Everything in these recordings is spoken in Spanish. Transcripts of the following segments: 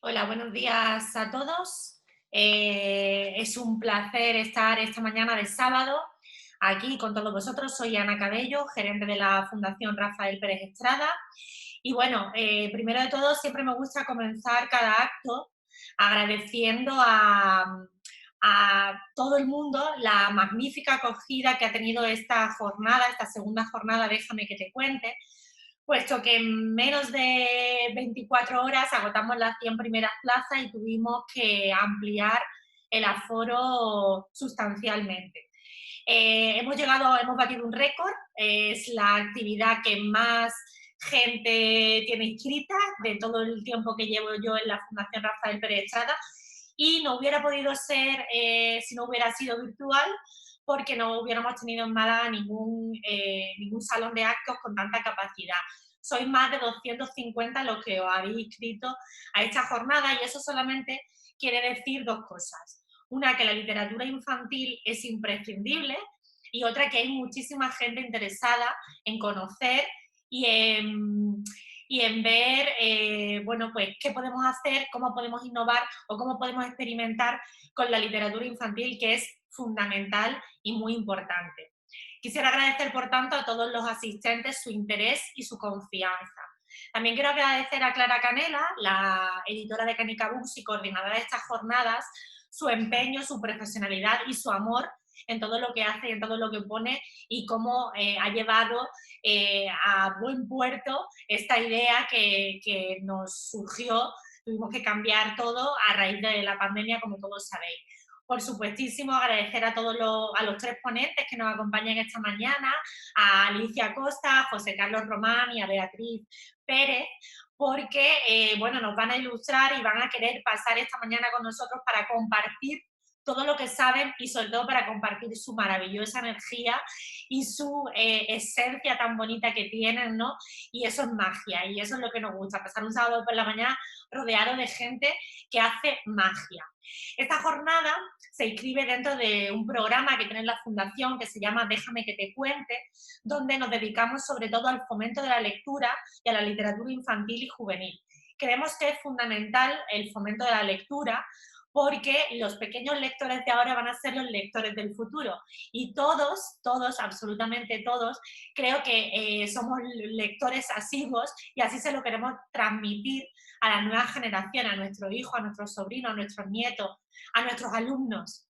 Hola, buenos días a todos. Es un placer estar esta mañana de sábado aquí con todos vosotros. Soy Ana Cabello, gerente de la Fundación Rafael Pérez Estrada. Y bueno, primero de todo, siempre me gusta comenzar cada acto agradeciendo a todo el mundo la magnífica acogida que ha tenido esta jornada, esta segunda jornada, déjame que te cuente, puesto que en menos de 24 horas agotamos las 100 primeras plazas y tuvimos que ampliar el aforo sustancialmente. Hemos batido un récord, es la actividad que más gente tiene inscrita de todo el tiempo que llevo yo en la Fundación Rafael Pérez Estrada, y no hubiera podido ser si no hubiera sido virtual, porque no hubiéramos tenido en Málaga ningún salón de actos con tanta capacidad. Sois más de 250 los que os habéis inscrito a esta jornada, y eso solamente quiere decir dos cosas. Una, que la literatura infantil es imprescindible, y otra, que hay muchísima gente interesada en conocer y en ver, bueno, pues qué podemos hacer, cómo podemos innovar o cómo podemos experimentar con la literatura infantil, que es fundamental y muy importante. Quisiera agradecer, por tanto, a todos los asistentes su interés y su confianza. También quiero agradecer a Clara Canela, la editora de Canica Books y coordinadora de estas jornadas, su empeño, su profesionalidad y su amor en todo lo que hace y en todo lo que pone, y cómo ha llevado a buen puerto esta idea que nos surgió. Tuvimos que cambiar todo a raíz de la pandemia, como todos sabéis. Por supuestísimo, agradecer a a los tres ponentes que nos acompañan esta mañana, a Alicia Costa, a José Carlos Román y a Beatriz Pérez, porque bueno, nos van a ilustrar y van a querer pasar esta mañana con nosotros para compartir todo lo que saben, y sobre todo para compartir su maravillosa energía y su esencia tan bonita que tienen, ¿no? Y eso es magia, y eso es lo que nos gusta, pasar un sábado por la mañana rodeado de gente que hace magia. Esta jornada se inscribe dentro de un programa que tiene la Fundación, que se llama Déjame que te cuente, donde nos dedicamos sobre todo al fomento de la lectura y a la literatura infantil y juvenil. Creemos que es fundamental el fomento de la lectura, porque los pequeños lectores de ahora van a ser los lectores del futuro. Y todos, absolutamente todos, creo que somos lectores asiduos, y así se lo queremos transmitir a la nueva generación, a nuestros hijos, a nuestros sobrinos, a nuestros nietos, a nuestros alumnos.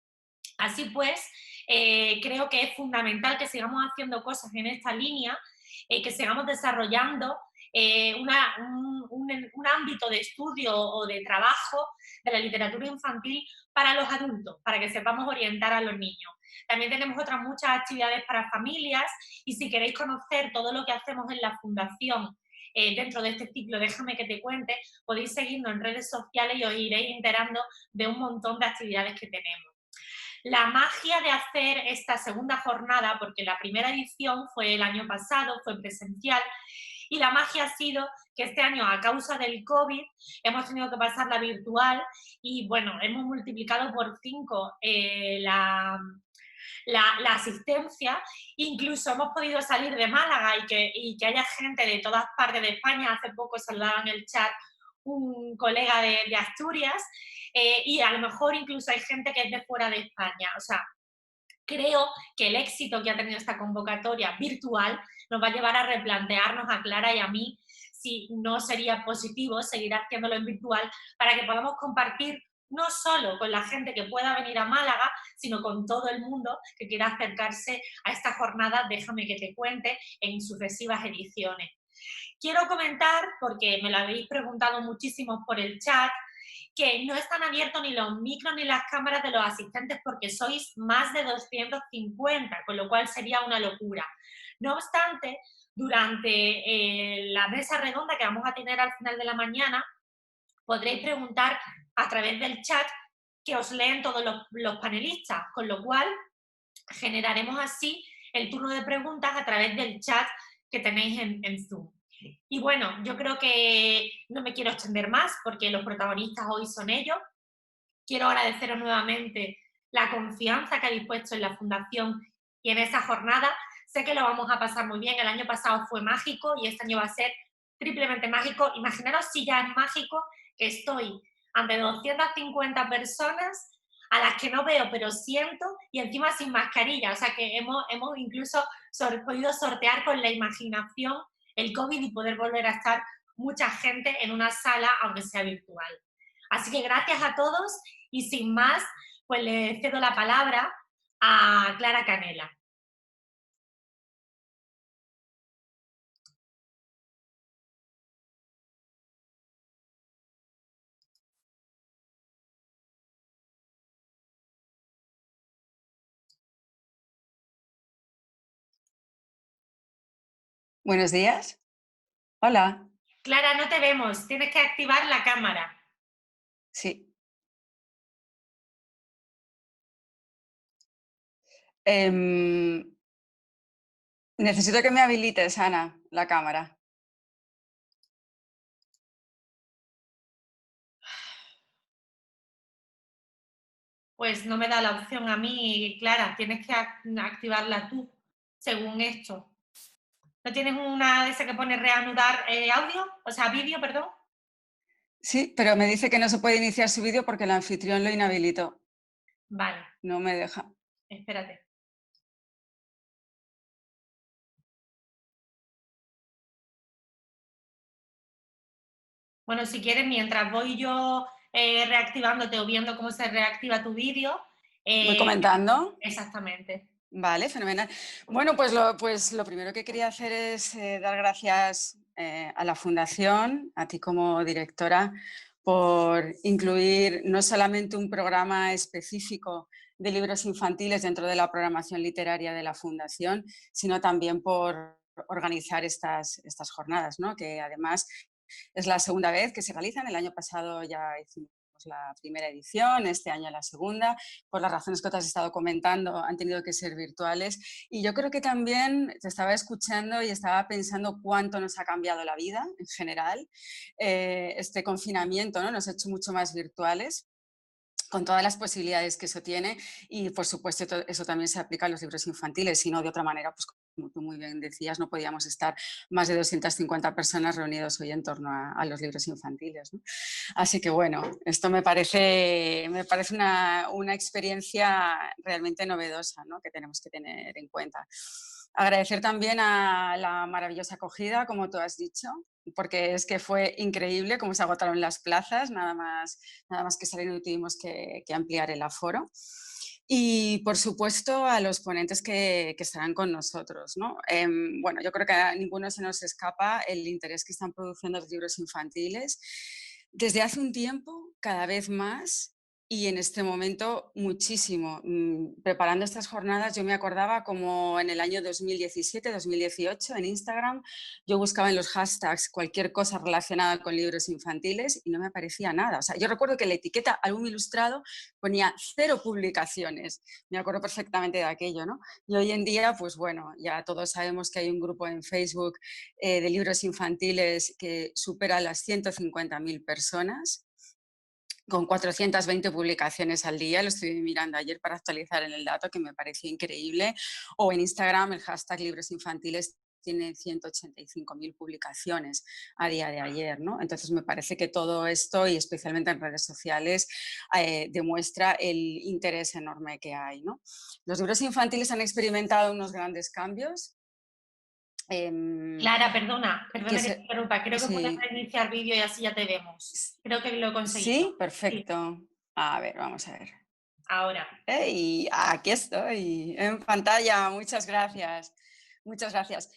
Así pues, creo que es fundamental que sigamos haciendo cosas en esta línea, que sigamos desarrollando un ámbito de estudio o de trabajo de la literatura infantil para los adultos, para que sepamos orientar a los niños. También tenemos otras muchas actividades para familias, y si queréis conocer todo lo que hacemos en la Fundación dentro de este ciclo Déjame que te cuente, podéis seguirnos en redes sociales y os iréis enterando de un montón de actividades que tenemos. La magia de hacer esta segunda jornada, porque la primera edición fue el año pasado, fue presencial, y la magia ha sido que este año, a causa del COVID, hemos tenido que pasarla virtual, y bueno, hemos multiplicado por 5 la asistencia. Incluso hemos podido salir de Málaga y que haya gente de todas partes de España. Hace poco saludaba en el chat un colega de Asturias, y a lo mejor incluso hay gente que es de fuera de España. O sea, creo que el éxito que ha tenido esta convocatoria virtual nos va a llevar a replantearnos, a Clara y a mí, si no sería positivo seguir haciéndolo en virtual, para que podamos compartir no solo con la gente que pueda venir a Málaga, sino con todo el mundo que quiera acercarse a esta jornada Déjame que te cuente en sucesivas ediciones. Quiero comentar, porque me lo habéis preguntado muchísimo por el chat, que no están abiertos ni los micros ni las cámaras de los asistentes, porque sois más de 250, con lo cual sería una locura. No obstante, durante la mesa redonda que vamos a tener al final de la mañana, podréis preguntar a través del chat, que os leen todos los panelistas, con lo cual generaremos así el turno de preguntas a través del chat que tenéis en Zoom. Y bueno, yo creo que no me quiero extender más, porque los protagonistas hoy son ellos. Quiero agradeceros nuevamente la confianza que habéis puesto en la Fundación y en esta jornada. Sé que lo vamos a pasar muy bien. El año pasado fue mágico y este año va a ser triplemente mágico. Imaginaros si ya es mágico, que estoy ante 250 personas a las que no veo pero siento y encima sin mascarilla. O sea que hemos incluso podido sortear con la imaginación el COVID y poder volver a estar mucha gente en una sala, aunque sea virtual. Así que gracias a todos y sin más, pues le cedo la palabra a Clara Canela. Buenos días. Hola. Clara, no te vemos, tienes que activar la cámara. Sí. Necesito que me habilites, Ana, la cámara. Pues no me da la opción a mí, Clara, tienes que activarla tú, según esto. ¿No tienes una de esas que pone reanudar audio? O sea, vídeo, perdón. Sí, pero me dice que no se puede iniciar su vídeo porque el anfitrión lo inhabilitó. Vale, No me deja. espérate. Bueno, si quieres, mientras voy yo reactivándote o viendo cómo se reactiva tu vídeo. Voy comentando. Exactamente. Vale, fenomenal. Bueno, pues lo primero que quería hacer es dar gracias a la Fundación, a ti como directora, por incluir no solamente un programa específico de libros infantiles dentro de la programación literaria de la Fundación, sino también por organizar estas jornadas, ¿no? Que además es la segunda vez que se realizan. El año pasado ya hicimos la primera edición, este año la segunda. Por las razones que te has estado comentando, han tenido que ser virtuales. Y yo creo que también te estaba escuchando y estaba pensando cuánto nos ha cambiado la vida en general. Este confinamiento, ¿no? Nos ha hecho mucho más virtuales, con todas las posibilidades que eso tiene, y por supuesto eso también se aplica a los libros infantiles, si no de otra manera, pues como tú muy bien decías, no podíamos estar más de 250 personas reunidos hoy en torno a los libros infantiles, ¿no? Así que bueno, esto me parece una experiencia realmente novedosa, ¿no? Que tenemos que tener en cuenta. Agradecer también a la maravillosa acogida, como tú has dicho, porque es que fue increíble cómo se agotaron las plazas, nada más que salir y tuvimos que ampliar el aforo. Y por supuesto a los ponentes que estarán con nosotros, ¿no? Bueno, yo creo que a ninguno se nos escapa el interés que están produciendo los libros infantiles. Desde hace un tiempo, cada vez más, y en este momento muchísimo. Preparando estas jornadas yo me acordaba como en el año 2017, 2018 en Instagram, yo buscaba en los hashtags cualquier cosa relacionada con libros infantiles y no me aparecía nada. O sea, yo recuerdo que la etiqueta álbum ilustrado ponía 0 publicaciones. Me acuerdo perfectamente de aquello, ¿no? Y hoy en día, pues bueno, ya todos sabemos que hay un grupo en Facebook de libros infantiles que supera las 150.000 personas, con 420 publicaciones al día. Lo estoy mirando ayer para actualizar en el dato, que me pareció increíble. O en Instagram, el hashtag libros infantiles tiene 185.000 publicaciones a día de ayer, ¿no? Entonces me parece que todo esto, y especialmente en redes sociales, demuestra el interés enorme que hay, ¿no? Los libros infantiles han experimentado unos grandes cambios. Clara, perdona Que que te interrumpa. Creo que puedes sí, reiniciar vídeo y así ya te vemos. Creo que lo he conseguido. sí, Sí, perfecto. A ver, vamos a ver. ahora. Y aquí estoy, en pantalla. Muchas gracias. Muchas gracias.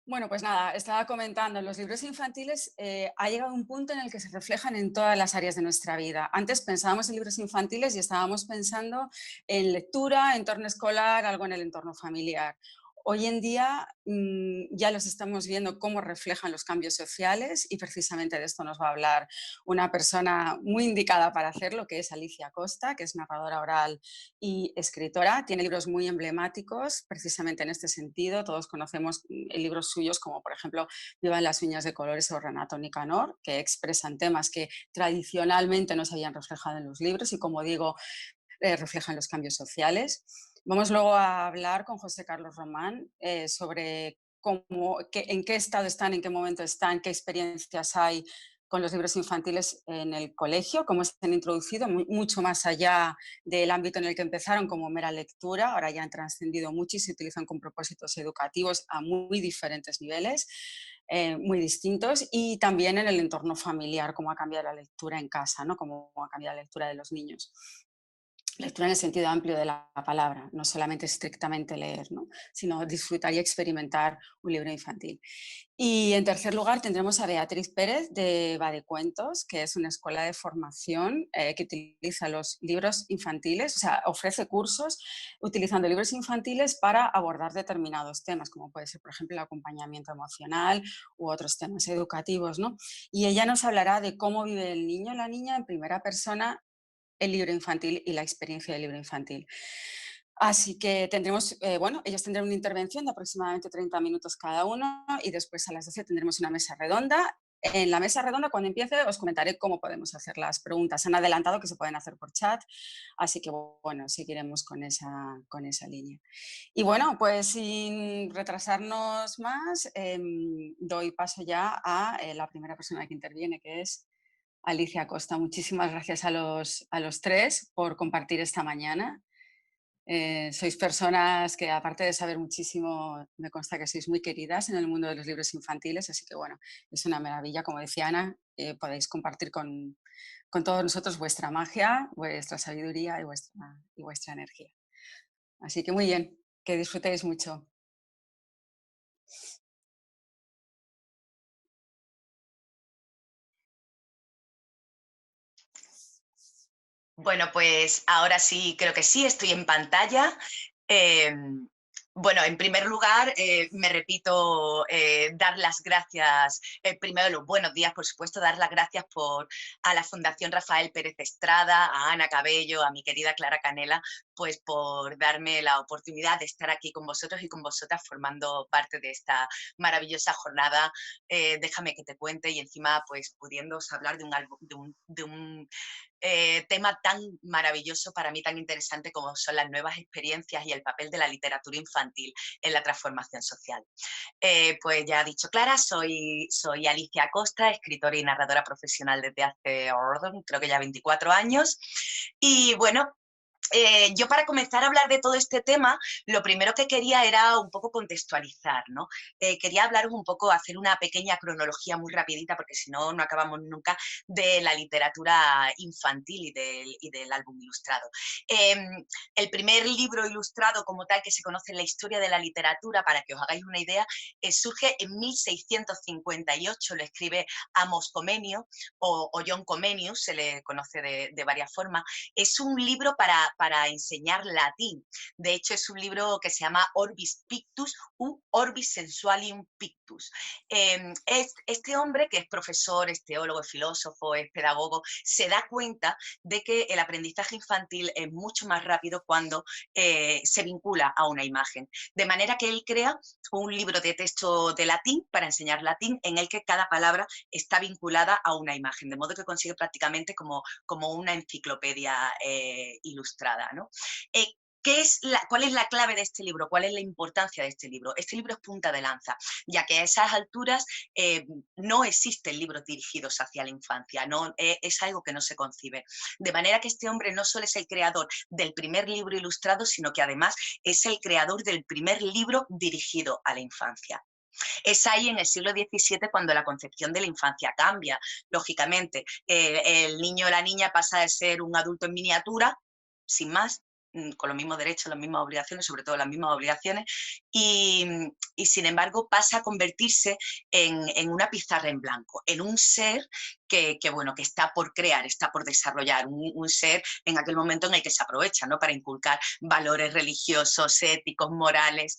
Bueno, pues nada, estaba comentando, los libros infantiles ha llegado un punto en el que se reflejan en todas las áreas de nuestra vida. Antes pensábamos en libros infantiles y estábamos pensando en lectura, entorno escolar, algo en el entorno familiar. Hoy en día ya los estamos viendo cómo reflejan los cambios sociales, y precisamente de esto nos va a hablar una persona muy indicada para hacerlo, que es Alicia Costa, que es narradora oral y escritora. Tiene libros muy emblemáticos precisamente en este sentido. Todos conocemos libros suyos como, por ejemplo, Vivan las uñas de colores o Renato Nicanor, que expresan temas que tradicionalmente no se habían reflejado en los libros y, como digo, reflejan los cambios sociales. Vamos luego a hablar con José Carlos Román sobre en qué estado están, en qué momento están, qué experiencias hay con los libros infantiles en el colegio, cómo se han introducido mucho más allá del ámbito en el que empezaron como mera lectura, ahora ya han trascendido mucho y se utilizan con propósitos educativos a muy diferentes niveles, muy distintos, y también en el entorno familiar, cómo ha cambiado la lectura en casa, ¿no? Cómo ha cambiado la lectura de los niños. Lectura en el sentido amplio de la palabra, no solamente estrictamente leer, ¿no? Sino disfrutar y experimentar un libro infantil. Y en tercer lugar tendremos a Beatriz Pérez de Badecuentos, que es una escuela de formación que utiliza los libros infantiles, o sea, ofrece cursos utilizando libros infantiles para abordar determinados temas, como puede ser, por ejemplo, el acompañamiento emocional u otros temas educativos, ¿no? Y ella nos hablará de cómo vive el niño o la niña en primera persona el libro infantil y la experiencia del libro infantil. Así que tendremos, bueno, ellos tendrán una intervención de aproximadamente 30 minutos cada uno y después a las 12 tendremos una mesa redonda. En la mesa redonda, cuando empiece, os comentaré cómo podemos hacer las preguntas. Han adelantado que se pueden hacer por chat, así que, bueno, seguiremos con esa línea. Y bueno, pues sin retrasarnos más, doy paso ya a la primera persona que interviene, que es Alicia Costa. Muchísimas gracias a los tres por compartir esta mañana. Sois personas que, aparte de saber muchísimo, me consta que sois muy queridas en el mundo de los libros infantiles, así que bueno, es una maravilla, como decía Ana, podéis compartir con todos nosotros vuestra magia, vuestra sabiduría y vuestra energía. Así que muy bien, que disfrutéis mucho. Bueno, pues ahora sí, creo que sí, estoy en pantalla. Bueno, en primer lugar, me repito, dar las gracias, primero los buenos días, por supuesto, dar las gracias a la Fundación Rafael Pérez Estrada, a Ana Cabello, a mi querida Clara Canela, pues por darme la oportunidad de estar aquí con vosotros y con vosotras formando parte de esta maravillosa jornada. Déjame que te cuente, y encima pues pudiéndoos hablar de un tema tan maravilloso, para mí tan interesante, como son las nuevas experiencias y el papel de la literatura infantil en la transformación social. Pues ya ha dicho Clara, soy Alicia Costa, escritora y narradora profesional desde hace, creo que ya 24 años. Y bueno, yo, para comenzar a hablar de todo este tema, lo primero que quería era un poco contextualizar, ¿no? Quería hablaros un poco, hacer una pequeña cronología muy rapidita, porque si no, no acabamos nunca, de la literatura infantil y del álbum ilustrado. El primer libro ilustrado como tal que se conoce en la historia de la literatura, para que os hagáis una idea, surge en 1658, lo escribe Amos Comenius o John Comenius, se le conoce de varias formas. Es un libro para enseñar latín. De hecho, es un libro que se llama Orbis Pictus u Orbis Sensualium Pictus. Este hombre, que es profesor, es teólogo, es filósofo, es pedagogo, se da cuenta de que el aprendizaje infantil es mucho más rápido cuando se vincula a una imagen. De manera que él crea un libro de texto de latín para enseñar latín, en el que cada palabra está vinculada a una imagen, de modo que consigue prácticamente como una enciclopedia ilustrada, ¿no? ¿Cuál es la clave de este libro? ¿Cuál es la importancia de este libro? Este libro es punta de lanza, ya que a esas alturas no existen libros dirigidos hacia la infancia, es algo que no se concibe. De manera que este hombre no solo es el creador del primer libro ilustrado, sino que además es el creador del primer libro dirigido a la infancia. Es ahí, en el siglo XVII, cuando la concepción de la infancia cambia. Lógicamente, el niño o la niña pasa de ser un adulto en miniatura, sin más, con los mismos derechos, las mismas obligaciones, sobre todo las mismas obligaciones, y sin embargo pasa a convertirse en una pizarra en blanco, en un ser que está por crear, está por desarrollar, un ser en aquel momento en el que se aprovecha, ¿no?, para inculcar valores religiosos, éticos, morales.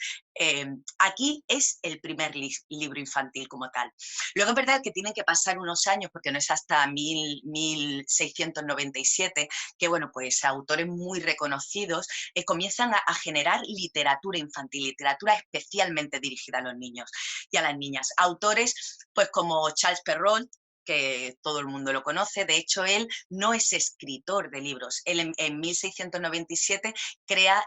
Aquí es el primer libro infantil como tal. Luego es verdad que tienen que pasar unos años, porque no es hasta 1697 que, bueno, pues autores muy reconocidos comienzan a generar literatura infantil, literatura especialmente dirigida a los niños y a las niñas. Autores pues como Charles Perrault, que todo el mundo lo conoce. De hecho, él no es escritor de libros. Él en 1697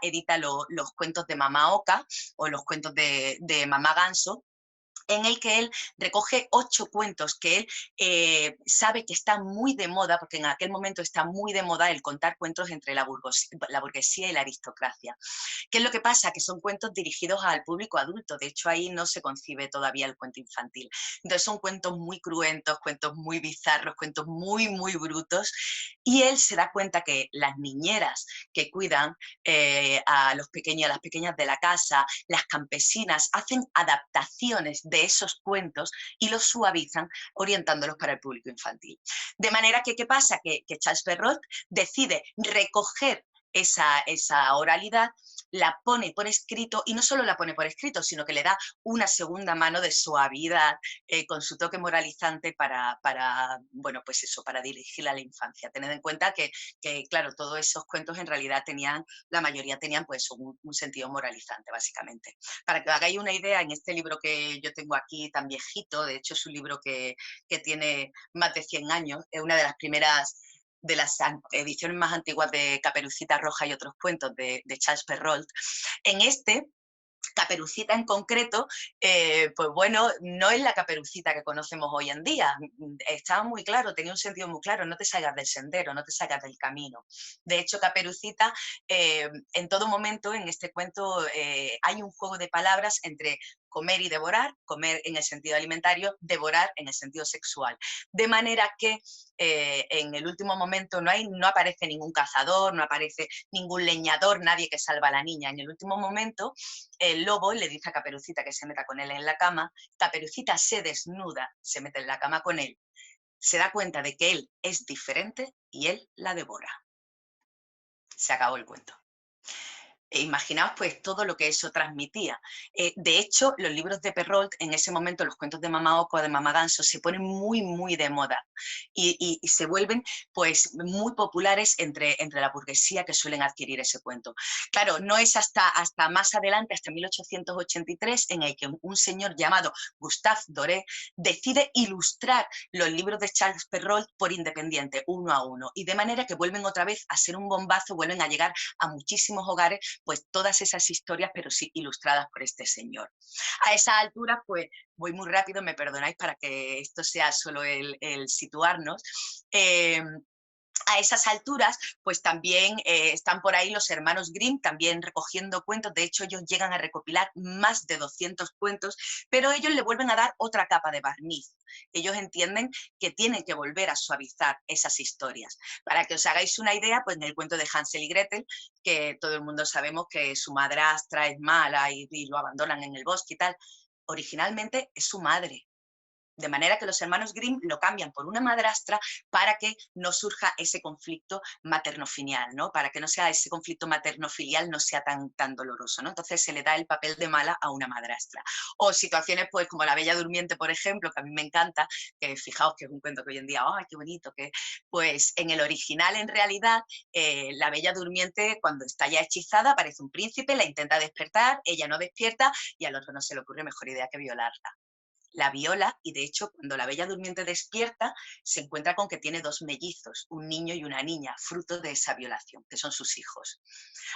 edita los cuentos de Mamá Oca, o los cuentos de Mamá Ganso, en el que él recoge 8 cuentos que él sabe que están muy de moda, porque en aquel momento está muy de moda el contar cuentos entre la burguesía y la aristocracia. ¿Qué es lo que pasa? Que son cuentos dirigidos al público adulto, de hecho ahí no se concibe todavía el cuento infantil. Entonces son cuentos muy cruentos, cuentos muy bizarros, cuentos muy, muy brutos, y él se da cuenta que las niñeras que cuidan a las pequeñas de la casa, las campesinas, hacen adaptaciones de esos cuentos y los suavizan orientándolos para el público infantil. De manera que, ¿qué pasa? Que Charles Perrault decide recoger esa oralidad, la pone por escrito, y no solo la pone por escrito, sino que le da una segunda mano de suavidad con su toque moralizante bueno, pues eso, para dirigirla a la infancia. Tened en cuenta que, claro, todos esos cuentos en realidad la mayoría tenían pues un sentido moralizante, básicamente. Para que os hagáis una idea, en este libro que yo tengo aquí tan viejito, de hecho es un libro que tiene más de 100 años, es una de las primeras de las ediciones más antiguas de Caperucita Roja y otros cuentos de Charles Perrault. En este, Caperucita en concreto, pues bueno, no es la Caperucita que conocemos hoy en día. Estaba muy claro, tenía un sentido muy claro, no te salgas del sendero, no te salgas del camino. De hecho, Caperucita, en todo momento, en este cuento, hay un juego de palabras entre comer y devorar, comer en el sentido alimentario, devorar en el sentido sexual. De manera que en el último momento no aparece ningún cazador, no aparece ningún leñador, nadie que salva a la niña. En el último momento, el lobo le dice a Caperucita que se meta con él en la cama, Caperucita se desnuda, se mete en la cama con él, se da cuenta de que él es diferente y él la devora. Se acabó el cuento. Imaginaos pues todo lo que eso transmitía. De hecho, los libros de Perrault, en ese momento los cuentos de Mamá Oco, de Mamá Ganso, se ponen muy, muy de moda y se vuelven pues muy populares entre la burguesía que suelen adquirir ese cuento. Claro, no es hasta más adelante, hasta 1883, en el que un señor llamado Gustave Doré decide ilustrar los libros de Charles Perrault por independiente, uno a uno, y de manera que vuelven otra vez a ser un bombazo, vuelven a llegar a muchísimos hogares, pues todas esas historias, pero sí ilustradas por este señor. A esa altura, pues voy muy rápido, me perdonáis para que esto sea solo el situarnos. A esas alturas, pues también están por ahí los hermanos Grimm, también recogiendo cuentos. De hecho, ellos llegan a recopilar más de 200 cuentos, pero ellos le vuelven a dar otra capa de barniz. Ellos entienden que tienen que volver a suavizar esas historias. Para que os hagáis una idea, pues en el cuento de Hansel y Gretel, que todo el mundo sabemos que su madrastra es mala y lo abandonan en el bosque y tal, originalmente es su madre. De manera que los hermanos Grimm lo cambian por una madrastra para que no surja ese conflicto materno-filial, ¿no? Para que no sea ese conflicto materno-filial no sea tan doloroso, ¿no? Entonces se le da el papel de mala a una madrastra. O situaciones pues como La Bella Durmiente, por ejemplo, que a mí me encanta, que fijaos que es un cuento que hoy en día, ¡ay, qué bonito! Que, pues en el original, en realidad, La Bella Durmiente, cuando está ya hechizada, aparece un príncipe, la intenta despertar, ella no despierta y al otro no se le ocurre mejor idea que violarla. La viola y de hecho cuando la Bella Durmiente despierta se encuentra con que tiene 2 mellizos, un niño y una niña, fruto de esa violación, que son sus hijos.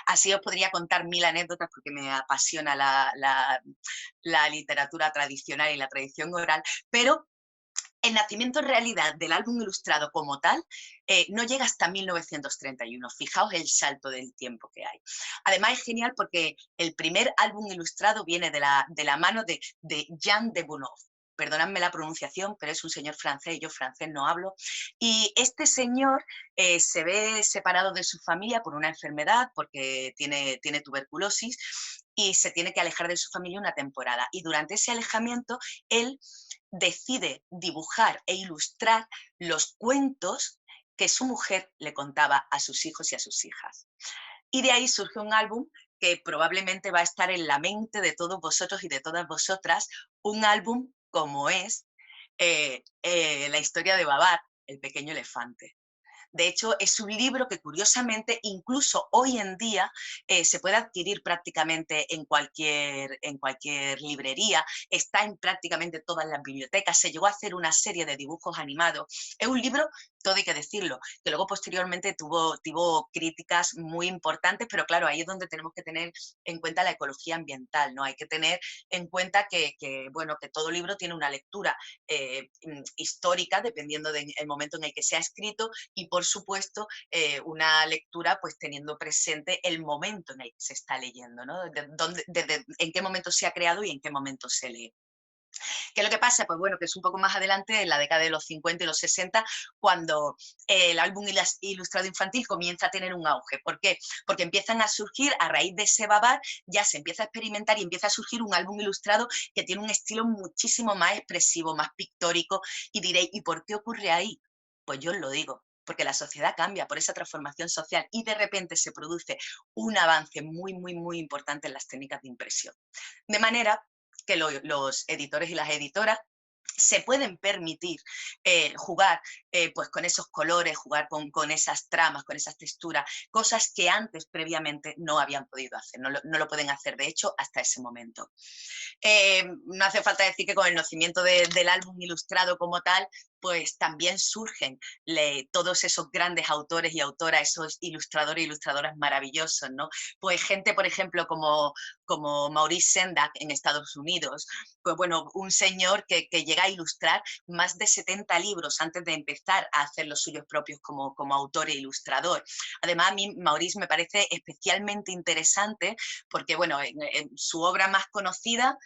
Así os podría contar 1000 anécdotas porque me apasiona la literatura tradicional y la tradición oral, pero el nacimiento en realidad del álbum ilustrado como tal no llega hasta 1931. Fijaos el salto del tiempo que hay. Además es genial porque el primer álbum ilustrado viene de la mano de Jean de Bonhomme. Perdonadme la pronunciación, pero es un señor francés, yo francés no hablo. Y este señor se ve separado de su familia por una enfermedad, porque tiene tuberculosis, y se tiene que alejar de su familia una temporada. Y durante ese alejamiento, él decide dibujar e ilustrar los cuentos que su mujer le contaba a sus hijos y a sus hijas. Y de ahí surge un álbum que probablemente va a estar en la mente de todos vosotros y de todas vosotras, un álbum como es la historia de Babar, el pequeño elefante. De hecho, es un libro que curiosamente, incluso hoy en día, se puede adquirir prácticamente en cualquier librería, está en prácticamente todas las bibliotecas, se llegó a hacer una serie de dibujos animados. Es un libro, todo hay que decirlo, que luego posteriormente tuvo críticas muy importantes, pero claro, ahí es donde tenemos que tener en cuenta la ecología ambiental, ¿no? Hay que tener en cuenta bueno, que todo libro tiene una lectura histórica, dependiendo del momento en el que se ha escrito, y por supuesto una lectura pues teniendo presente el momento en el que se está leyendo, ¿no? En qué momento se ha creado y en qué momento se lee. ¿Qué es lo que pasa? Pues bueno, que es un poco más adelante, en la década de los 50 y los 60, cuando el álbum ilustrado infantil comienza a tener un auge. ¿Por qué? Porque empiezan a surgir, a raíz de ese Babar, ya se empieza a experimentar y empieza a surgir un álbum ilustrado que tiene un estilo muchísimo más expresivo, más pictórico, y diréis, ¿y por qué ocurre ahí? Pues yo os lo digo, porque la sociedad cambia por esa transformación social y de repente se produce un avance muy, muy, muy importante en las técnicas de impresión. De manera que los editores y las editoras se pueden permitir jugar pues con esos colores, jugar con esas tramas, con esas texturas, cosas que antes previamente no habían podido hacer, no lo pueden hacer de hecho hasta ese momento. No hace falta decir que con el nacimiento del álbum ilustrado como tal, pues también surgen todos esos grandes autores y autoras, esos ilustradores e ilustradoras maravillosos, ¿no? Pues gente, por ejemplo, como Maurice Sendak en Estados Unidos, pues bueno, un señor que llega a ilustrar más de 70 libros antes de empezar a hacer los suyos propios como autor e ilustrador. Además, a mí Maurice me parece especialmente interesante porque, bueno, en su obra más conocida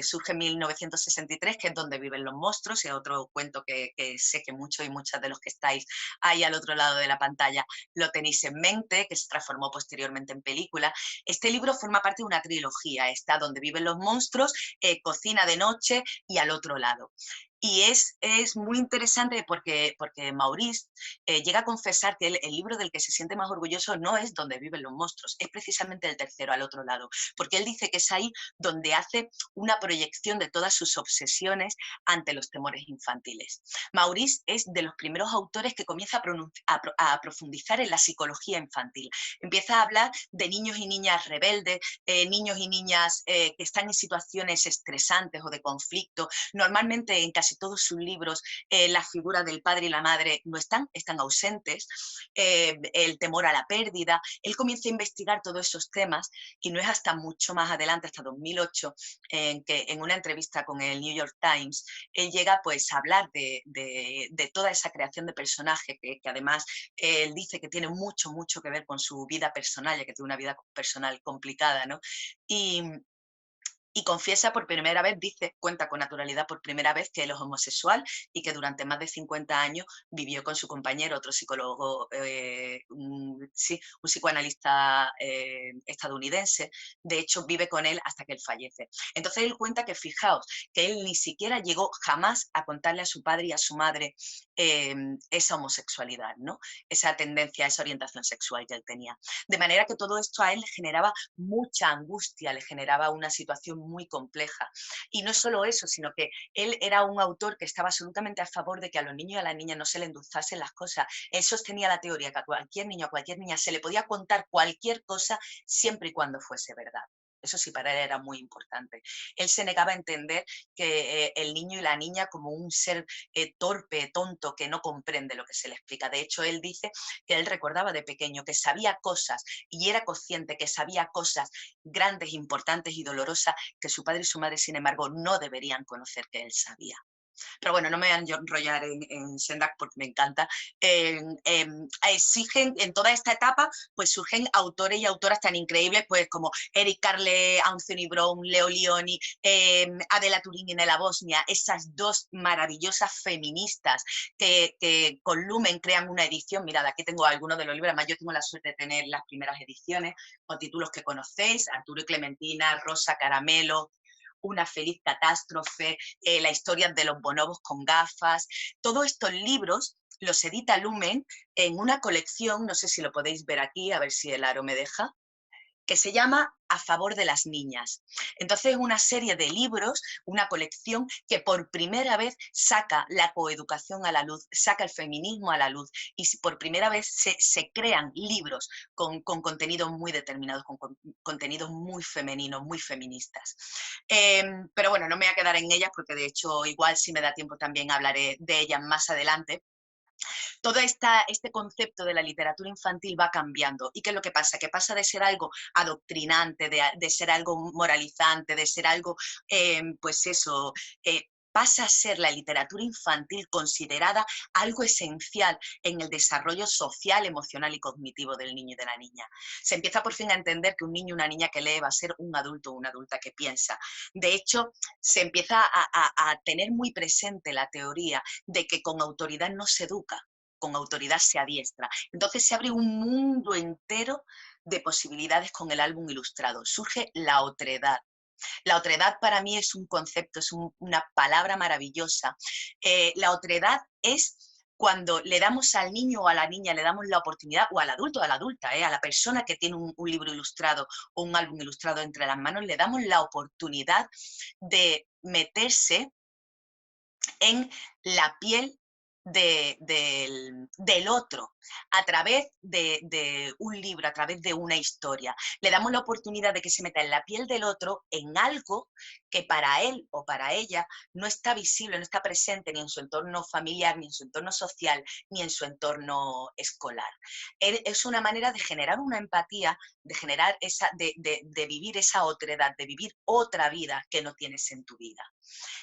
surge en 1963, que es Donde viven los monstruos, y otro cuento que sé que muchos y muchas de los que estáis ahí al otro lado de la pantalla lo tenéis en mente, que se transformó posteriormente en película. Este libro forma parte de una trilogía, está Donde viven los monstruos, Cocina de noche y Al otro lado. Y es muy interesante porque Maurice llega a confesar que el libro del que se siente más orgulloso no es Donde viven los monstruos, es precisamente el tercero, Al otro lado, porque él dice que es ahí donde hace una proyección de todas sus obsesiones ante los temores infantiles. Maurice es de los primeros autores que comienza a profundizar en la psicología infantil. Empieza a hablar de niños y niñas rebeldes, niños y niñas que están en situaciones estresantes o de conflicto. Normalmente en casi todos sus libros la figura del padre y la madre no están ausentes, el temor a la pérdida. Él comienza a investigar todos esos temas y no es hasta mucho más adelante, hasta 2008, en que en una entrevista con el New York Times, él llega pues a hablar de toda esa creación de personaje que además él dice que tiene mucho que ver con su vida personal, ya que tiene una vida personal complicada, ¿no? Y confiesa por primera vez, cuenta con naturalidad por primera vez que él es homosexual y que durante más de 50 años vivió con su compañero, otro psicólogo, un psicoanalista estadounidense. De hecho, vive con él hasta que él fallece. Entonces él cuenta que, fijaos, que él ni siquiera llegó jamás a contarle a su padre y a su madre esa homosexualidad, ¿no? Esa tendencia, esa orientación sexual que él tenía. De manera que todo esto a él le generaba mucha angustia, le generaba una situación muy compleja. Y no solo eso, sino que él era un autor que estaba absolutamente a favor de que a los niños y a las niñas no se le endulzasen las cosas. Él sostenía la teoría que a cualquier niño, a cualquier niña se le podía contar cualquier cosa siempre y cuando fuese verdad. Eso sí, para él era muy importante. Él se negaba a entender que el niño y la niña como un ser torpe, tonto, que no comprende lo que se le explica. De hecho, él dice que él recordaba de pequeño que sabía cosas y era consciente que sabía cosas grandes, importantes y dolorosas que su padre y su madre, sin embargo, no deberían conocer que él sabía. Pero bueno, no me voy a enrollar en Sendak porque me encanta. Exigen, en toda esta etapa, pues surgen autores y autoras tan increíbles pues como Eric Carle, Anthony Brown, Leo Lionni, Adela Turing y Nela Bosnia, esas dos maravillosas feministas que con Lumen crean una edición. Mirad, aquí tengo algunos de los libros, además yo tengo la suerte de tener las primeras ediciones con títulos que conocéis: Arturo y Clementina, Rosa Caramelo, Una feliz catástrofe, la historia de los bonobos con gafas. Todos estos libros los edita Lumen en una colección, no sé si lo podéis ver aquí, a ver si el aro me deja. que se llama A favor de las niñas. Entonces es una serie de libros, una colección que por primera vez saca la coeducación a la luz, saca el feminismo a la luz y por primera vez se crean libros con contenidos muy determinados, con contenidos muy femeninos, muy feministas. Pero bueno, no me voy a quedar en ellas porque de hecho igual si me da tiempo también hablaré de ellas más adelante. Todo este concepto de la literatura infantil va cambiando. ¿Y qué es lo que pasa? Que pasa de ser algo adoctrinante, de ser algo moralizante, de ser algo, pues eso, pasa a ser la literatura infantil considerada algo esencial en el desarrollo social, emocional y cognitivo del niño y de la niña. Se empieza por fin a entender que un niño o una niña que lee va a ser un adulto o una adulta que piensa. De hecho, se empieza a tener muy presente la teoría de que con autoridad no se educa, con autoridad se adiestra. Entonces se abre un mundo entero de posibilidades con el álbum ilustrado. Surge la otredad. La otredad para mí es un concepto, es una palabra maravillosa. La otredad es cuando le damos al niño o a la niña, le damos la oportunidad, o al adulto o a la adulta, a la persona que tiene un libro ilustrado o un álbum ilustrado entre las manos, le damos la oportunidad de meterse en la piel del otro, a través de un libro, a través de una historia. Le damos la oportunidad de que se meta en la piel del otro en algo que para él o para ella no está visible, no está presente ni en su entorno familiar, ni en su entorno social, ni en su entorno escolar. Es una manera de generar una empatía, de generar de vivir esa otredad, de vivir otra vida que no tienes en tu vida.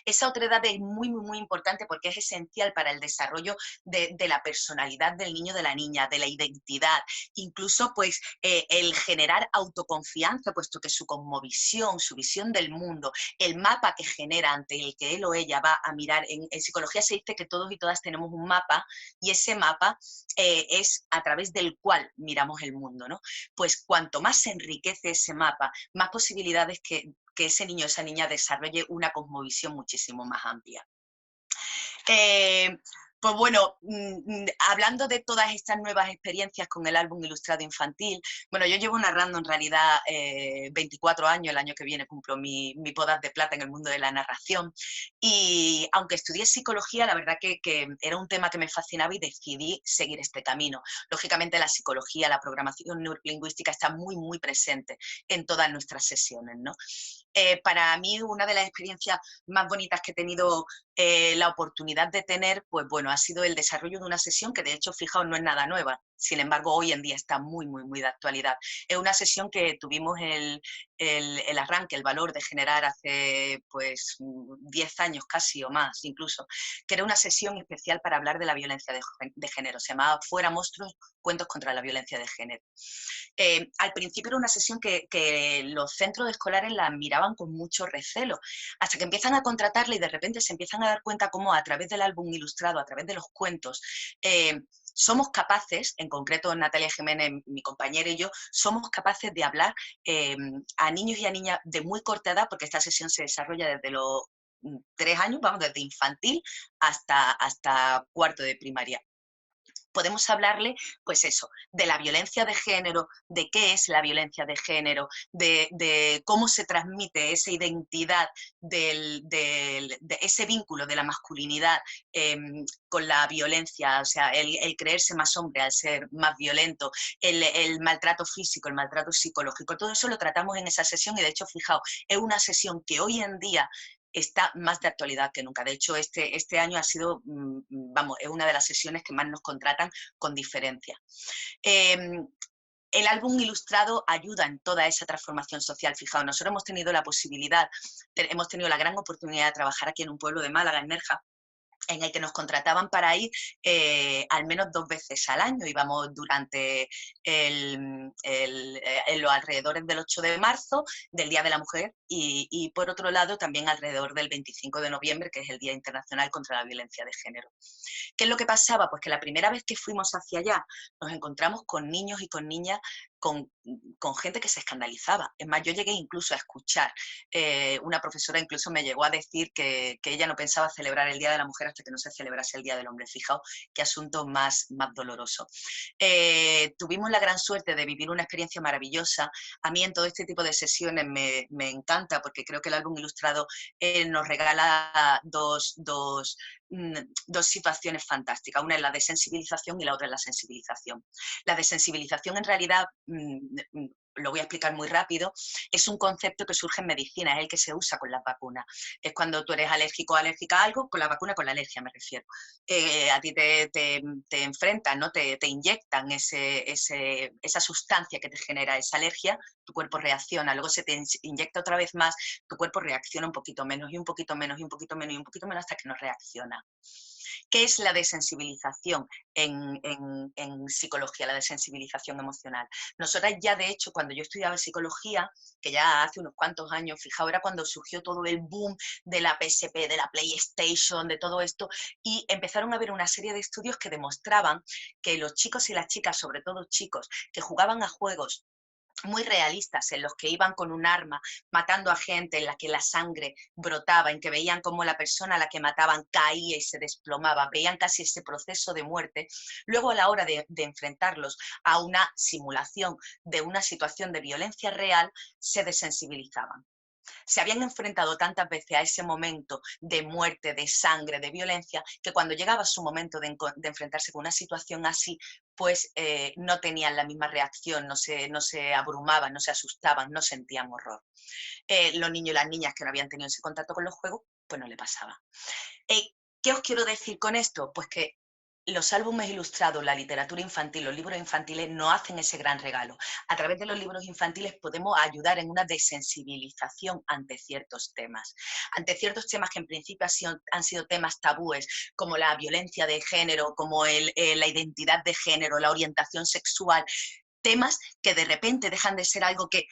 Esa otredad es muy, muy, muy importante porque es esencial para el desarrollo de la personalidad del niño, de la niña, de la identidad, incluso pues el generar autoconfianza, puesto que su cosmovisión, su visión del mundo, el mapa que genera ante el que él o ella va a mirar, en psicología se dice que todos y todas tenemos un mapa y ese mapa es a través del cual miramos el mundo, ¿no? Pues cuanto más se enriquece ese mapa, más posibilidades que ese niño o esa niña desarrolle una cosmovisión muchísimo más amplia. Pues bueno, hablando de todas estas nuevas experiencias con el álbum ilustrado infantil, bueno, yo llevo narrando en realidad 24 años, el año que viene cumplo mi bodas de plata en el mundo de la narración, y aunque estudié psicología, la verdad que era un tema que me fascinaba y decidí seguir este camino. Lógicamente la psicología, la programación neurolingüística está muy, muy presente en todas nuestras sesiones, ¿no? Para mí una de las experiencias más bonitas que he tenido la oportunidad de tener, pues bueno, ha sido el desarrollo de una sesión que de hecho, fijaos, no es nada nueva. Sin embargo, hoy en día está muy, muy, muy de actualidad. Es una sesión que tuvimos el arranque, el valor de generar hace pues 10 años casi o más incluso, que era una sesión especial para hablar de la violencia de género. Se llamaba Fuera monstruos, cuentos contra la violencia de género. Al principio era una sesión que los centros escolares la miraban con mucho recelo, hasta que empiezan a contratarla y de repente se empiezan a dar cuenta cómo a través del álbum ilustrado, a través de los cuentos, somos capaces, en concreto Natalia Jiménez, mi compañera y yo, somos capaces de hablar a niños y a niñas de muy corta edad, porque esta sesión se desarrolla desde los 3 años, vamos, desde infantil hasta cuarto de primaria. Podemos hablarle, pues eso, de la violencia de género, de qué es la violencia de género, de cómo se transmite esa identidad, de ese vínculo de la masculinidad con la violencia, o sea, el creerse más hombre al ser más violento, el maltrato físico, el maltrato psicológico, todo eso lo tratamos en esa sesión y de hecho, fijaos, es una sesión que hoy en día está más de actualidad que nunca. De hecho, este año ha sido, vamos, es una de las sesiones que más nos contratan con diferencia. El álbum ilustrado ayuda en toda esa transformación social. Fijaos, nosotros hemos tenido la posibilidad, hemos tenido la gran oportunidad de trabajar aquí en un pueblo de Málaga, en Nerja, en el que nos contrataban para ir al menos 2 veces al año. Íbamos durante en los alrededores del 8 de marzo, del Día de la Mujer, y por otro lado también alrededor del 25 de noviembre, que es el Día Internacional contra la Violencia de Género. ¿Qué es lo que pasaba? Pues que la primera vez que fuimos hacia allá nos encontramos con niños y con niñas con gente que se escandalizaba. Es más, yo llegué incluso a escuchar, una profesora incluso me llegó a decir que ella no pensaba celebrar el Día de la Mujer hasta que no se celebrase el Día del Hombre. Fijaos qué asunto más doloroso. Tuvimos la gran suerte de vivir una experiencia maravillosa. A mí en todo este tipo de sesiones me encanta, porque creo que el álbum ilustrado nos regala dos situaciones fantásticas. Una es la de sensibilización y la otra es la sensibilización. La de sensibilización, en realidad, lo voy a explicar muy rápido, es un concepto que surge en medicina, es el que se usa con las vacunas. Es cuando tú eres alérgico o alérgica a algo, con la vacuna, con la alergia me refiero. A ti te enfrentan, ¿no? te inyectan esa sustancia que te genera esa alergia, tu cuerpo reacciona, luego se te inyecta otra vez más, tu cuerpo reacciona un poquito menos y un poquito menos y un poquito menos y un poquito menos hasta que no reacciona. ¿Qué es la desensibilización en psicología, la desensibilización emocional? Nosotras ya, de hecho, cuando yo estudiaba psicología, que ya hace unos cuantos años, fijaos, era cuando surgió todo el boom de la PSP, de la PlayStation, de todo esto, y empezaron a haber una serie de estudios que demostraban que los chicos y las chicas, sobre todo chicos, que jugaban a juegos muy realistas, en los que iban con un arma matando a gente, en la que la sangre brotaba, en que veían cómo la persona a la que mataban caía y se desplomaba, veían casi ese proceso de muerte, luego a la hora de enfrentarlos a una simulación de una situación de violencia real, se desensibilizaban. Se habían enfrentado tantas veces a ese momento de muerte, de sangre, de violencia, que cuando llegaba su momento de enfrentarse con una situación así, pues no tenían la misma reacción, no se abrumaban, no se asustaban, no sentían horror. Los niños y las niñas que no habían tenido ese contacto con los juegos, pues no le pasaba. ¿Qué os quiero decir con esto? Pues que los álbumes ilustrados, la literatura infantil, los libros infantiles nos hacen ese gran regalo. A través de los libros infantiles podemos ayudar en una desensibilización ante ciertos temas que en principio han sido temas tabúes, como la violencia de género, como la identidad de género, la orientación sexual, temas que de repente dejan de ser algo que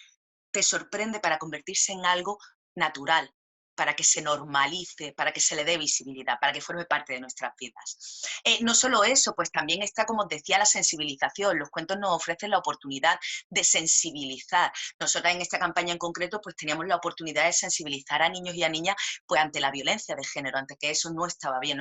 te sorprende para convertirse en algo natural, para que se normalice, para que se le dé visibilidad, para que forme parte de nuestras vidas. No solo eso, pues también está, como os decía, la sensibilización. Los cuentos nos ofrecen la oportunidad de sensibilizar. Nosotras en esta campaña en concreto pues teníamos la oportunidad de sensibilizar a niños y a niñas pues ante la violencia de género, ante que eso no estaba bien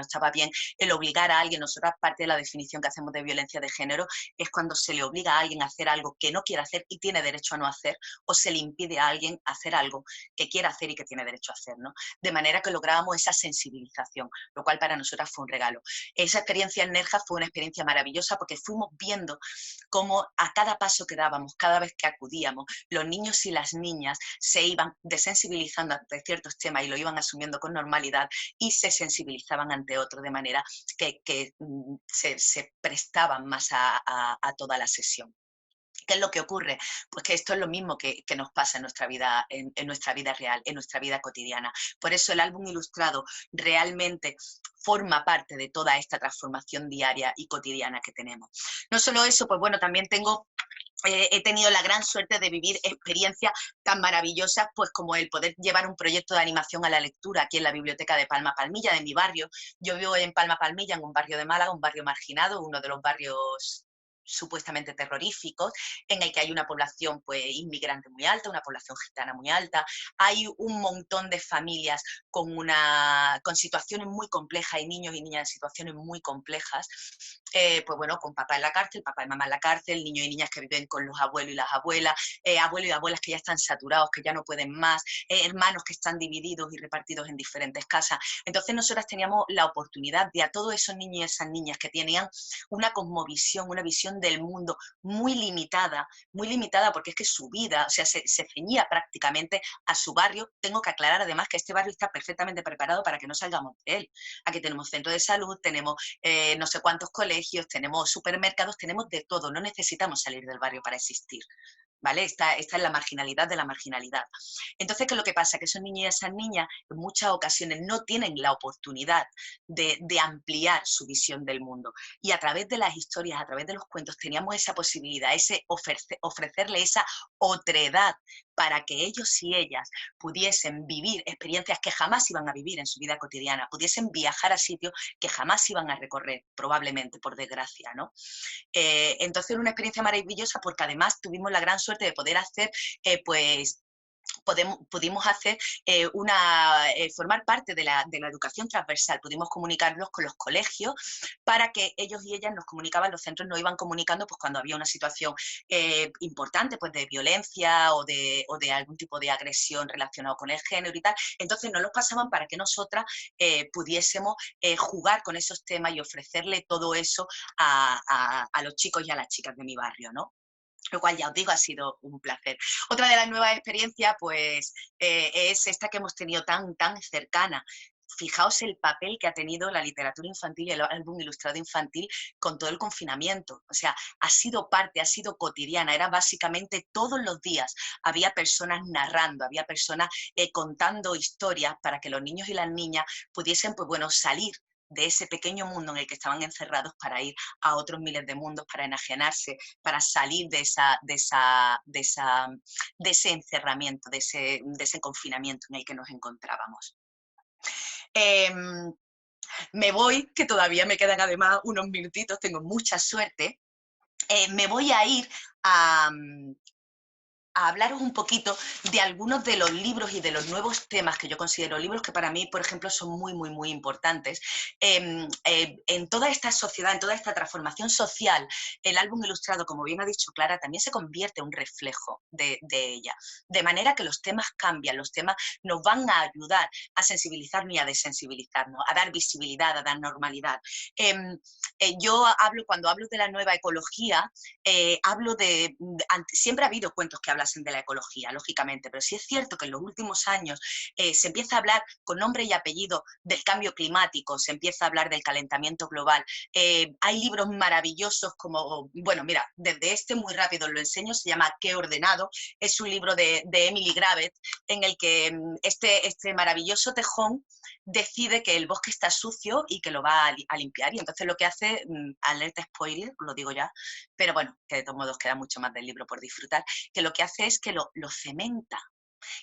el obligar a alguien. Nosotras, parte de la definición que hacemos de violencia de género es cuando se le obliga a alguien a hacer algo que no quiere hacer y tiene derecho a no hacer, o se le impide a alguien hacer algo que quiere hacer y que tiene derecho a hacer, ¿no? De manera que lográbamos esa sensibilización, lo cual para nosotras fue un regalo. Esa experiencia en Nerja fue una experiencia maravillosa, porque fuimos viendo cómo a cada paso que dábamos, cada vez que acudíamos, los niños y las niñas se iban desensibilizando ante ciertos temas y lo iban asumiendo con normalidad, y se sensibilizaban ante otro, de manera que se prestaban más a toda la sesión. ¿Qué es lo que ocurre? Pues que esto es lo mismo que nos pasa en nuestra vida, en nuestra vida real, en nuestra vida cotidiana. Por eso el álbum ilustrado realmente forma parte de toda esta transformación diaria y cotidiana que tenemos. No solo eso, pues bueno, también he tenido la gran suerte de vivir experiencias tan maravillosas, pues como el poder llevar un proyecto de animación a la lectura aquí en la biblioteca de Palma Palmilla, de mi barrio. Yo vivo en Palma Palmilla, en un barrio de Málaga, un barrio marginado, uno de los barrios supuestamente terroríficos, en el que hay una población pues inmigrante muy alta, una población gitana muy alta, hay un montón de familias con situaciones muy complejas, hay niños y niñas en situaciones muy complejas, pues bueno, con papá en la cárcel, papá y mamá en la cárcel, niños y niñas que viven con los abuelos y las abuelas, abuelos y abuelas que ya están saturados, que ya no pueden más, hermanos que están divididos y repartidos en diferentes casas. Entonces nosotras teníamos la oportunidad de a todos esos niños y esas niñas que tenían una cosmovisión, una visión del mundo muy limitada, porque es que su vida, o sea, se ceñía prácticamente a su barrio. Tengo que aclarar además que este barrio está perfectamente preparado para que no salgamos de él. Aquí tenemos centro de salud, tenemos no sé cuántos colegios, tenemos supermercados, tenemos de todo, no necesitamos salir del barrio para existir. ¿Vale? Esta es la marginalidad de la marginalidad. Entonces, ¿qué es lo que pasa? Que esos niños y esas niñas en muchas ocasiones no tienen la oportunidad de ampliar su visión del mundo. Y a través de las historias, a través de los cuentos, teníamos esa posibilidad, ofrecerle esa otredad para que ellos y ellas pudiesen vivir experiencias que jamás iban a vivir en su vida cotidiana, pudiesen viajar a sitios que jamás iban a recorrer, probablemente, por desgracia, ¿no? Entonces era una experiencia maravillosa porque además tuvimos la gran suerte de poder hacer, pues, pudimos hacer formar parte de la educación transversal, pudimos comunicarnos con los colegios para que ellos y ellas nos comunicaban, los centros nos iban comunicando pues, cuando había una situación importante pues, de violencia o de algún tipo de agresión relacionado con el género y tal, entonces nos los pasaban para que nosotras pudiésemos jugar con esos temas y ofrecerle todo eso a los chicos y a las chicas de mi barrio, ¿no? Lo cual ya os digo, ha sido un placer. Otra de las nuevas experiencias, pues, es esta que hemos tenido tan cercana. Fijaos el papel que ha tenido la literatura infantil y el álbum ilustrado infantil con todo el confinamiento. O sea, ha sido parte, ha sido cotidiana, era básicamente todos los días. Había personas narrando, había personas contando historias para que los niños y las niñas pudiesen, pues bueno, salir de ese pequeño mundo en el que estaban encerrados para ir a otros miles de mundos, para enajenarse, para salir de ese encerramiento, de ese confinamiento en el que nos encontrábamos. Me voy, que todavía me quedan además unos minutitos, tengo mucha suerte. Me voy a ir a hablaros un poquito de algunos de los libros y de los nuevos temas que yo considero libros que para mí, por ejemplo, son muy importantes. En toda esta sociedad, en toda esta transformación social, el álbum ilustrado, como bien ha dicho Clara, también se convierte en un reflejo de ella. De manera que los temas cambian, los temas nos van a ayudar a sensibilizarnos y a desensibilizarnos, a dar visibilidad, a dar normalidad. Yo cuando hablo de la nueva ecología, hablo siempre ha habido cuentos que hablasen de la ecología, lógicamente, pero sí es cierto que en los últimos años se empieza a hablar con nombre y apellido del cambio climático, se empieza a hablar del calentamiento global. Hay libros maravillosos como, bueno, mira, desde este muy rápido lo enseño, se llama Qué ordenado, es un libro de Emily Gravett en el que este maravilloso tejón decide que el bosque está sucio y que lo va a limpiar, y entonces lo que hace, alerta spoiler, lo digo ya, pero bueno, que de todos modos queda mucho más del libro por disfrutar, que lo que hace es que lo cementa,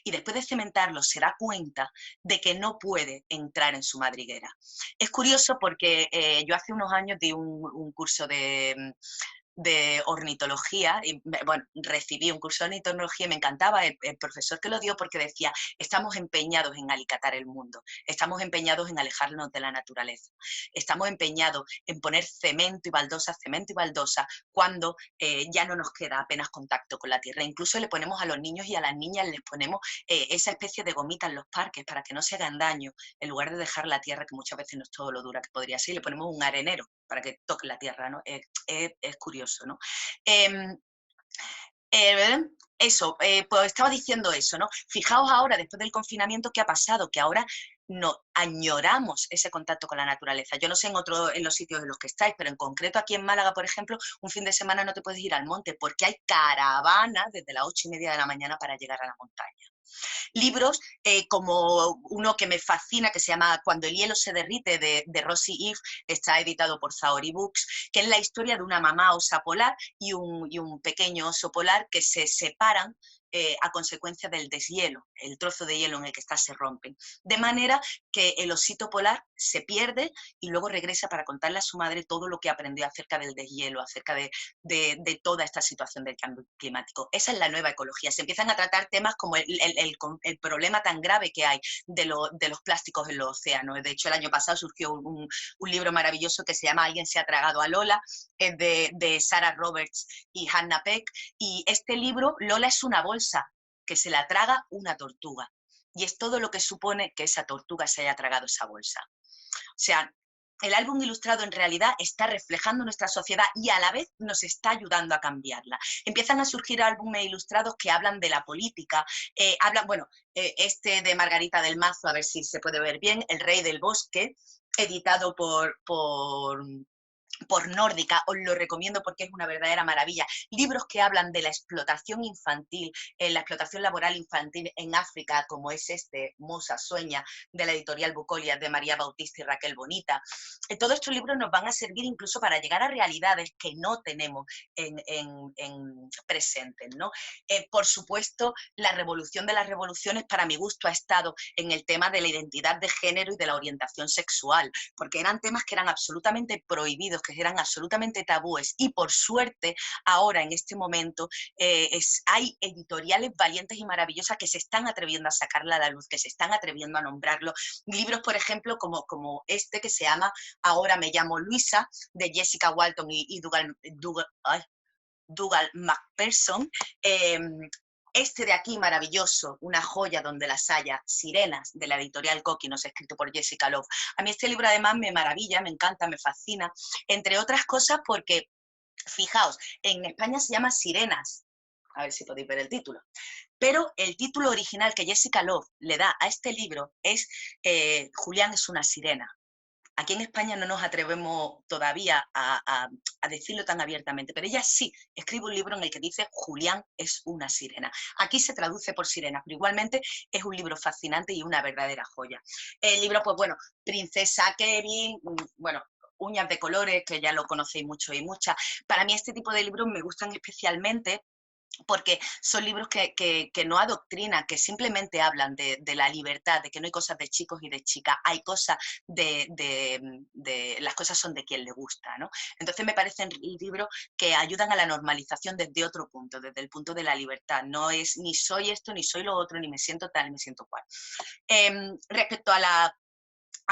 y después de cementarlo se da cuenta de que no puede entrar en su madriguera. Es curioso porque yo hace unos años di un curso de ornitología, y bueno, recibí un curso de ornitología y me encantaba el profesor que lo dio porque decía, estamos empeñados en alicatar el mundo, estamos empeñados en alejarnos de la naturaleza, estamos empeñados en poner cemento y baldosa, cuando ya no nos queda apenas contacto con la tierra. Incluso le ponemos a los niños y a las niñas, les ponemos esa especie de gomita en los parques para que no se hagan daño, en lugar de dejar la tierra, que muchas veces no es todo lo dura que podría ser, le ponemos un arenero para que toque la tierra, ¿no? Es curioso, ¿no? Pues estaba diciendo eso, ¿no? Fijaos ahora, después del confinamiento, ¿qué ha pasado? Que ahora no añoramos ese contacto con la naturaleza. Yo no sé en los sitios en los que estáis, pero en concreto aquí en Málaga, por ejemplo, un fin de semana no te puedes ir al monte porque hay caravanas desde las 8:30 de la mañana para llegar a la montaña. Libros como uno que me fascina, que se llama Cuando el hielo se derrite, de Rosie Eve, está editado por Zaori Books, que es la historia de una mamá osa polar y un pequeño oso polar que se separan a consecuencia del deshielo, el trozo de hielo en el que está se rompen. De manera que el osito polar se pierde y luego regresa para contarle a su madre todo lo que aprendió acerca del deshielo, acerca de toda esta situación del cambio climático. Esa es la nueva ecología. Se empiezan a tratar temas como el problema tan grave que hay de los plásticos en los océanos. De hecho, el año pasado surgió un libro maravilloso que se llama Alguien se ha tragado a Lola, de Sarah Roberts y Hannah Peck. Y este libro, Lola es una bolsa que se la traga una tortuga. Y es todo lo que supone que esa tortuga se haya tragado esa bolsa. O sea, el álbum ilustrado en realidad está reflejando nuestra sociedad y a la vez nos está ayudando a cambiarla. Empiezan a surgir álbumes ilustrados que hablan de la política, este de Margarita del Mazo, a ver si se puede ver bien, El rey del bosque, editado por por Nórdica, os lo recomiendo porque es una verdadera maravilla. Libros que hablan de la explotación infantil, la explotación laboral infantil en África, como es este, Mosa Sueña, de la editorial Bucolia, de María Bautista y Raquel Bonita. Todos estos libros nos van a servir incluso para llegar a realidades que no tenemos en presentes, ¿no? Por supuesto, la revolución de las revoluciones, para mi gusto, ha estado en el tema de la identidad de género y de la orientación sexual, porque eran temas que eran absolutamente prohibidos, que eran absolutamente tabúes, y por suerte ahora en este momento hay editoriales valientes y maravillosas que se están atreviendo a sacarla a la luz, que se están atreviendo a nombrarlo. Libros, por ejemplo, como este que se llama Ahora me llamo Luisa, de Jessica Walton y Dougal McPherson. Este de aquí, maravilloso, una joya donde las haya, Sirenas, de la editorial Coquinos, escrito por Jessica Love. A mí este libro además me maravilla, me encanta, me fascina, entre otras cosas porque, fijaos, en España se llama Sirenas, a ver si podéis ver el título, pero el título original que Jessica Love le da a este libro es Julián es una sirena. Aquí en España no nos atrevemos todavía a decirlo tan abiertamente, pero ella sí escribe un libro en el que dice Julián es una sirena. Aquí se traduce por sirena, pero igualmente es un libro fascinante y una verdadera joya. El libro, pues bueno, Princesa Kevin, bueno, Uñas de colores, que ya lo conocéis mucho y muchas. Para mí este tipo de libros me gustan especialmente porque son libros que no adoctrinan, que simplemente hablan de la libertad, de que no hay cosas de chicos y de chicas, hay cosas las cosas son de quien le gusta, ¿no? Entonces me parecen libros que ayudan a la normalización desde otro punto, desde el punto de la libertad. No es ni soy esto, ni soy lo otro, ni me siento tal, ni me siento cual. Respecto a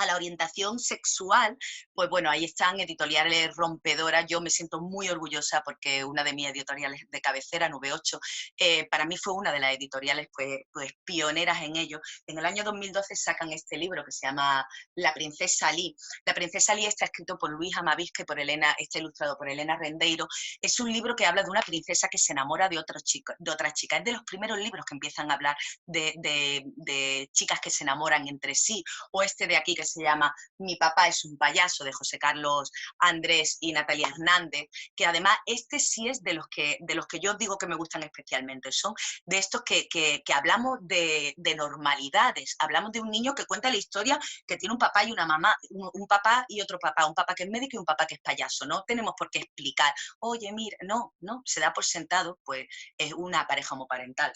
la orientación sexual, pues bueno, ahí están editoriales rompedoras. Yo me siento muy orgullosa porque una de mis editoriales de cabecera, Nube8, para mí fue una de las editoriales pues pioneras en ello. En el año 2012 sacan este libro que se llama La princesa Lee. La princesa Lee está escrito por Luis Amavisca y está ilustrado por Elena Rendeiro. Es un libro que habla de una princesa que se enamora de otra chica. Es de los primeros libros que empiezan a hablar de chicas que se enamoran entre sí, o este de aquí que se llama Mi papá es un payaso, de José Carlos Andrés y Natalia Hernández, que además este sí es de los que yo digo que me gustan especialmente. Son de estos que hablamos de normalidades, hablamos de un niño que cuenta la historia que tiene un papá y una mamá, un papá y otro papá, un papá que es médico y un papá que es payaso. No tenemos por qué explicar, oye, mira, no, se da por sentado, pues es una pareja homoparental.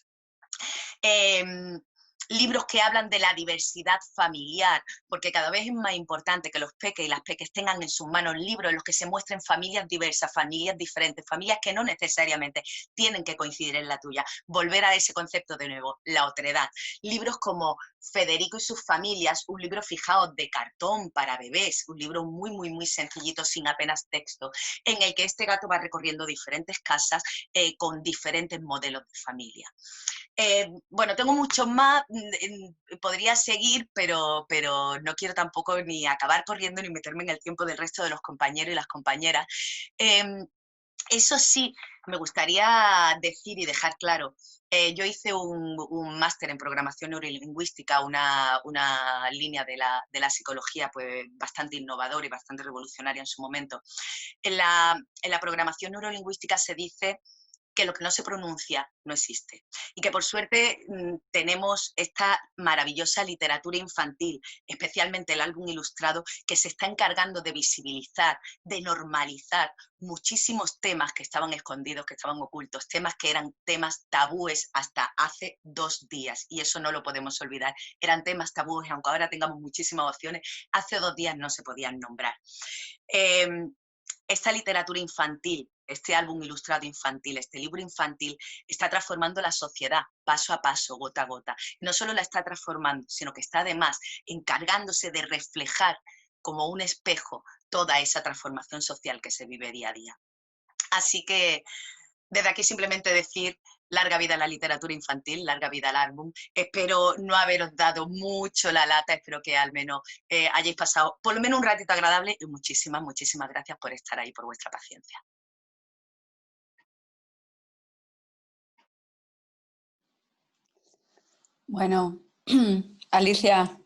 Libros que hablan de la diversidad familiar, porque cada vez es más importante que los peques y las peques tengan en sus manos libros en los que se muestren familias diversas, familias diferentes, familias que no necesariamente tienen que coincidir en la tuya. Volver a ese concepto de nuevo, la otredad. Libros como Federico y sus familias, un libro, fijaos, de cartón para bebés, un libro muy, muy, muy sencillito, sin apenas texto, en el que este gato va recorriendo diferentes casas con diferentes modelos de familia. Bueno, tengo muchos más, podría seguir, pero no quiero tampoco ni acabar corriendo ni meterme en el tiempo del resto de los compañeros y las compañeras. Eso sí, me gustaría decir y dejar claro, yo hice un máster en programación neurolingüística, una línea de la psicología pues, bastante innovadora y bastante revolucionaria en su momento. En la programación neurolingüística se dice que lo que no se pronuncia no existe. Y que por suerte tenemos esta maravillosa literatura infantil, especialmente el álbum ilustrado, que se está encargando de visibilizar, de normalizar muchísimos temas que estaban escondidos, que estaban ocultos, temas que eran temas tabúes hasta hace 2 días. Y eso no lo podemos olvidar. Eran temas tabúes, aunque ahora tengamos muchísimas opciones, hace 2 días no se podían nombrar. Esta literatura infantil, este álbum ilustrado infantil, este libro infantil, está transformando la sociedad paso a paso, gota a gota. No solo la está transformando, sino que está además encargándose de reflejar como un espejo toda esa transformación social que se vive día a día. Así que desde aquí simplemente decir larga vida a la literatura infantil, larga vida al álbum. Espero no haberos dado mucho la lata, espero que al menos hayáis pasado por lo menos un ratito agradable y muchísimas, muchísimas gracias por estar ahí, por vuestra paciencia. Bueno, Alicia,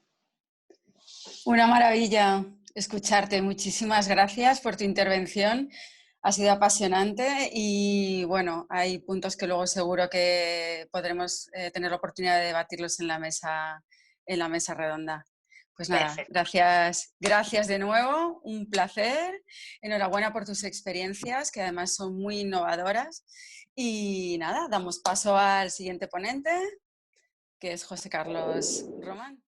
una maravilla escucharte. Muchísimas gracias por tu intervención. Ha sido apasionante y bueno, hay puntos que luego seguro que podremos tener la oportunidad de debatirlos en la mesa redonda. Pues nada, Perfecto. gracias de nuevo, un placer. Enhorabuena por tus experiencias, que además son muy innovadoras. Y nada, damos paso al siguiente ponente, que es José Carlos Román.